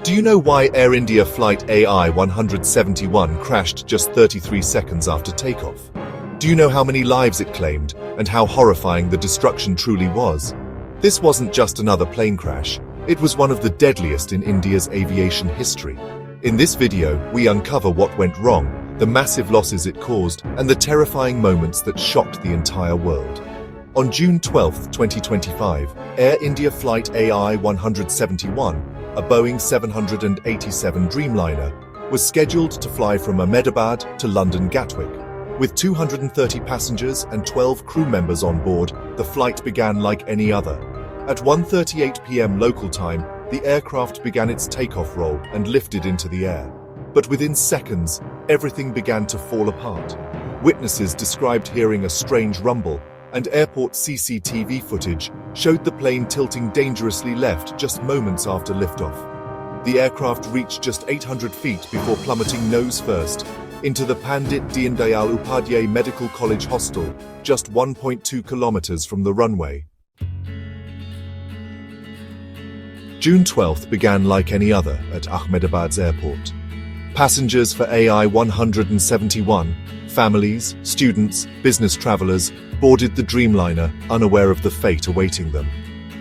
Do you know why Air India Flight AI171 crashed just 33 seconds after takeoff? Do you know how many lives it claimed and how horrifying the destruction truly was? This wasn't just another plane crash, it was one of the deadliest in India's aviation history. In this video, we uncover what went wrong, the massive losses it caused, and the terrifying moments that shocked the entire world. On June 12, 2025, Air India Flight AI171, a Boeing 787 Dreamliner, was scheduled to fly from Ahmedabad to London Gatwick. With 230 passengers and 12 crew members on board, the flight began like any other. At 1:38 p.m. local time, the aircraft began its takeoff roll and lifted into the air. But within seconds, everything began to fall apart. Witnesses described hearing a strange rumble, and airport CCTV footage showed the plane tilting dangerously left just moments after liftoff. The aircraft reached just 800 feet before plummeting nose first into the Pandit Deendayal Upadhyay Medical College Hostel, just 1.2 kilometers from the runway. June 12th began like any other at Ahmedabad's airport. Passengers for AI171, families, students, business travelers, boarded the Dreamliner, unaware of the fate awaiting them.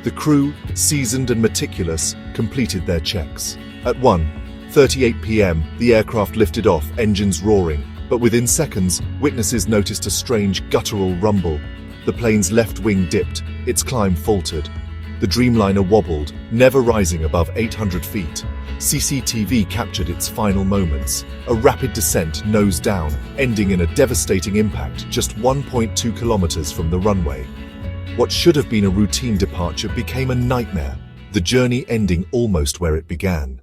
The crew, seasoned and meticulous, completed their checks. At 1:38 p.m., the aircraft lifted off, engines roaring, but within seconds, witnesses noticed a strange guttural rumble. The plane's left wing dipped, its climb faltered. The Dreamliner wobbled, never rising above 800 feet. CCTV captured its final moments, a rapid descent nose down, ending in a devastating impact just 1.2 kilometers from the runway. What should have been a routine departure became a nightmare, the journey ending almost where it began.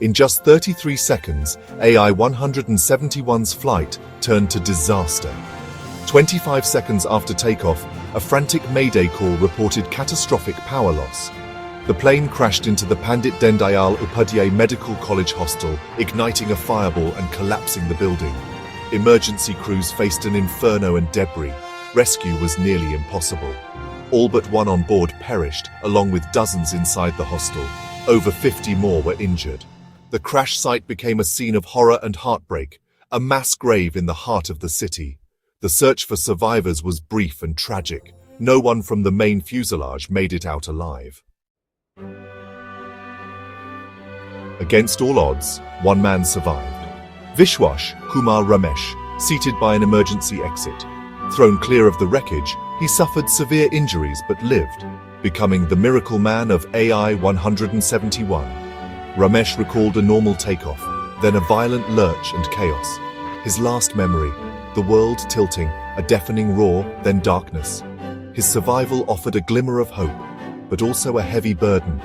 In just 33 seconds, AI171's flight turned to disaster. 25 seconds after takeoff, a frantic mayday call reported catastrophic power loss. The plane crashed into the Pandit Deendayal Upadhyay Medical College Hostel, igniting a fireball and collapsing the building. Emergency crews faced an inferno and debris. Rescue was nearly impossible. All but one on board perished, along with dozens inside the hostel. Over 50 more were injured. The crash site became a scene of horror and heartbreak, a mass grave in the heart of the city. The search for survivors was brief and tragic. No one from the main fuselage made it out alive. Against all odds, one man survived. Vishwas Kumar Ramesh, seated by an emergency exit. Thrown clear of the wreckage, he suffered severe injuries but lived, becoming the miracle man of AI171. Ramesh recalled a normal takeoff, then a violent lurch and chaos. His last memory, the world tilting, a deafening roar, then darkness. His survival offered a glimmer of hope, but also a heavy burden.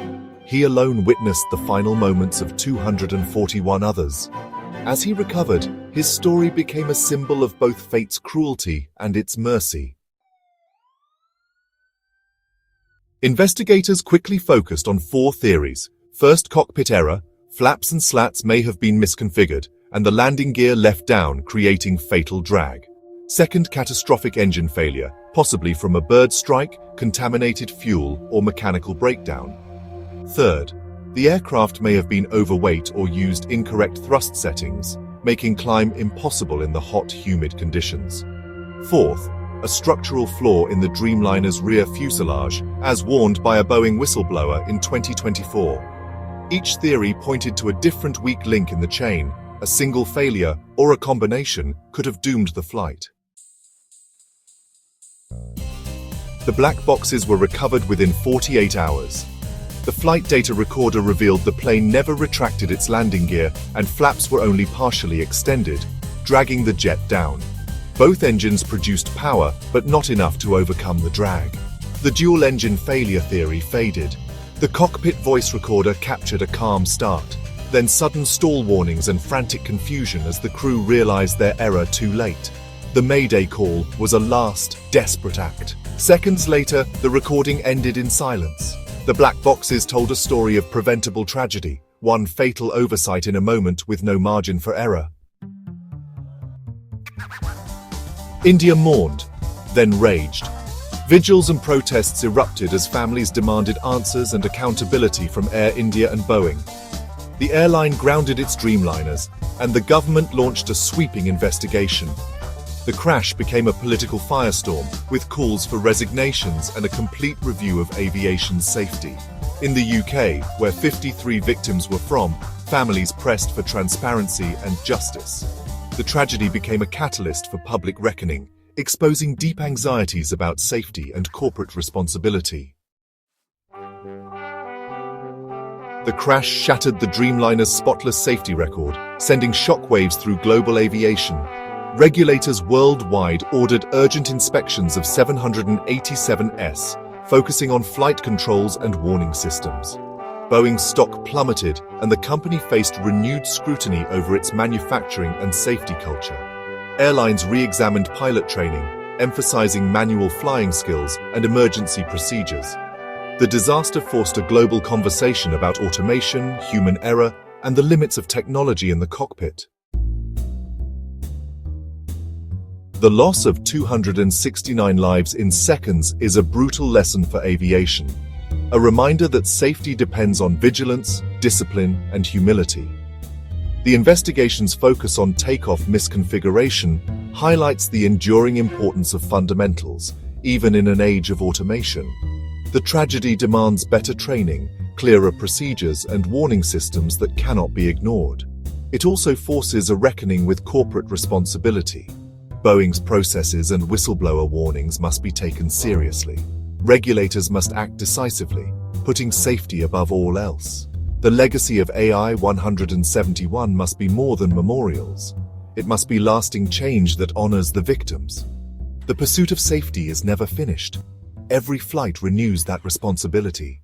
He alone witnessed the final moments of 241 others. As he recovered, his story became a symbol of both fate's cruelty and its mercy. Investigators quickly focused on 4 theories. First, cockpit error. Flaps and slats may have been misconfigured, and the landing gear left down, creating fatal drag. Second, catastrophic engine failure, possibly from a bird strike, contaminated fuel, or mechanical breakdown. Third, the aircraft may have been overweight or used incorrect thrust settings, making climb impossible in the hot, humid conditions. Fourth, a structural flaw in the Dreamliner's rear fuselage, as warned by a Boeing whistleblower in 2024. Each theory pointed to a different weak link in the chain. A single failure, or a combination, could have doomed the flight. The black boxes were recovered within 48 hours. The flight data recorder revealed the plane never retracted its landing gear and flaps were only partially extended, dragging the jet down. Both engines produced power, but not enough to overcome the drag. The dual-engine failure theory faded. The cockpit voice recorder captured a calm start, then sudden stall warnings and frantic confusion as the crew realized their error too late. The mayday call was a last, desperate act. Seconds later, the recording ended in silence. The black boxes told a story of preventable tragedy, one fatal oversight in a moment with no margin for error. India mourned, then raged. Vigils and protests erupted as families demanded answers and accountability from Air India and Boeing. The airline grounded its Dreamliners, and the government launched a sweeping investigation. The crash became a political firestorm, with calls for resignations and a complete review of aviation safety. In the UK, where 53 victims were from, families pressed for transparency and justice. The tragedy became a catalyst for public reckoning, exposing deep anxieties about safety and corporate responsibility. The crash shattered the Dreamliner's spotless safety record, sending shockwaves through global aviation. Regulators worldwide ordered urgent inspections of 787s, focusing on flight controls and warning systems. Boeing's stock plummeted, and the company faced renewed scrutiny over its manufacturing and safety culture. Airlines re-examined pilot training, emphasizing manual flying skills and emergency procedures. The disaster forced a global conversation about automation, human error, and the limits of technology in the cockpit. The loss of 269 lives in seconds is a brutal lesson for aviation, a reminder that safety depends on vigilance, discipline, and humility. The investigation's focus on takeoff misconfiguration highlights the enduring importance of fundamentals, even in an age of automation. The tragedy demands better training, clearer procedures, and warning systems that cannot be ignored. It also forces a reckoning with corporate responsibility. Boeing's processes and whistleblower warnings must be taken seriously. Regulators must act decisively, putting safety above all else. The legacy of AI171 must be more than memorials. It must be lasting change that honors the victims. The pursuit of safety is never finished. Every flight renews that responsibility.